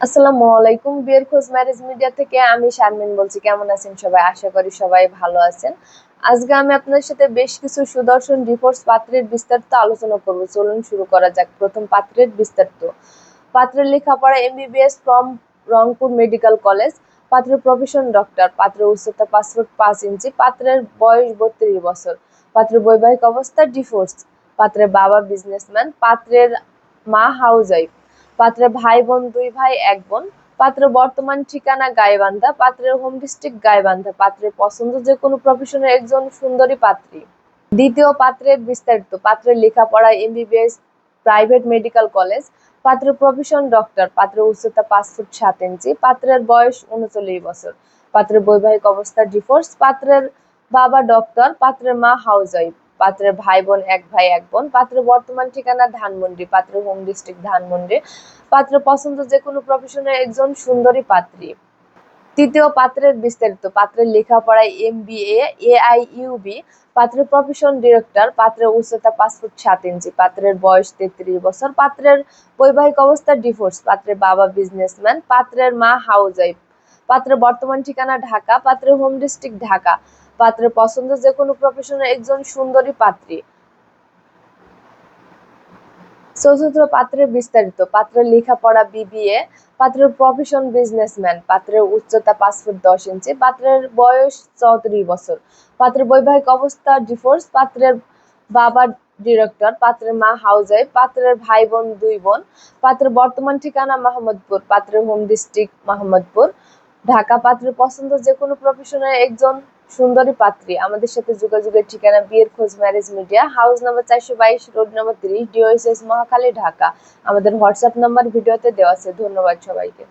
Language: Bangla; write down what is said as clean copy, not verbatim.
আসসালামু আলাইকুম। বিয়ের খোঁজ ম্যারেজ মিডিয়া থেকে আমি শারমিন বলছি। কেমন আছেন সবাই? আশা করি সবাই ভালো আছেন। আজকে আমি আপনার সাথে বেশ কিছু সুদর্শন ডিভোর্স পাত্রের বিস্তারিত আলোচনা করব। চলুন শুরু করা যাক। প্রথম পাত্রের বিস্তারিত। পাত্রের লেখাপড়া MBBS from Rangpur medical college. পাত্রের প্রফেশন ডক্টর। পাত্রের উচ্চতা 5 ফুট 5 ইঞ্চি। পাত্রের বয়স 32 বছর। পাত্রের বৈবাহিক অবস্থা ডিভোর্স। পাত্রের বাবা বিজনেসম্যান। পাত্রের মা হাউসওয়াইফ। পাত্রের ভাই বোন 2 ভাই 1 বোন। পাত্রের বর্তমান ঠিকানা গাইবান্ধা। পাত্রের হোম ডিস্ট্রিক্ট গাইবান্ধা। পাত্রের পছন্দ যে কোনো প্রফেশনের একজন সুন্দরী পাত্রী। দ্বিতীয় পাত্রের বিস্তারিত। পাত্রের লেখাপড়া এমবিবিএস প্রাইভেট মেডিকেল কলেজ। পাত্রের প্রফেশন ডক্টর। পাত্রের উচ্চতা 5 ফুট 7 ইঞ্চি। পাত্রের বয়স 39 বছর। পাত্রের বৈবাহিক অবস্থা ডিভোর্স। পাত্রের বাবা ডক্টর। পাত্রের মা হাউসওয়াইফ। পাত্রের ভাই বোন 1 ভাই 1 বোন। পাত্রের বর্তমান ঠিকানা ধানমন্ডি। পাত্রের হোম ডিস্ট্রিক্ট ধানমন্ডি। পাত্রের পছন্দ যে কোনো প্রফেশনের একজন সুন্দরী পাত্রী। তৃতীয় পাত্রের বিস্তারিত। পাত্রের লেখাপড়ায় এমবিএ এআইইউবি। পাত্রের প্রফেশন ডিরেক্টর। পাত্রের উচ্চতা 5 ফুট 7 ইঞ্চি। পাত্রের বয়স 33 বছর। পাত্রের বৈবাহিক অবস্থা ডিভোর্স। পাত্রের বাবা বিজনেসম্যান। পাত্রের মা হাউসওয়াইফ। পাত্রের বর্তমান ঠিকানা ঢাকা। পাত্রের হোম ডিস্ট্রিক্ট ঢাকা। পাত্রের পছন্দ যে কোনো প্রফেশনের একজন সুন্দরী পাত্রী। চতুর্থ পাত্রের বিস্তারিত। পাত্রের লেখাপড়া বিবিএ। পাত্রের প্রফেশন বিজনেসম্যান। পাত্রের উচ্চতা 5 ফুট 10 ইঞ্চি। পাত্রের বয়স 34 বছর। পাত্রের বৈবাহিক অবস্থা ডিভোর্স। পাত্রের বাবা ডিরেক্টর। পাত্রের মা হাউসওয়াইফ। পাত্রের ভাই বোন 2 বোন। পাত্রের বর্তমান ঠিকানা মোহাম্মদপুর। পাত্রের হোম ডিস্ট্রিক্ট মোহাম্মদপুর ঢাকা। পাত্রের পছন্দ যে কোনো প্রফেশনের একজন সুন্দরী পাত্রী। আমাদের সাথে যোগাযোগের ঠিকানা বিয়ের খোঁজ marriage media, house number 422, road number 30, ডিওএসএস Mohakhali, Dhaka. আমাদের হোয়াটসঅ্যাপ নাম্বার ভিডিওতে দেওয়া আছে। ধন্যবাদ সবাইকে।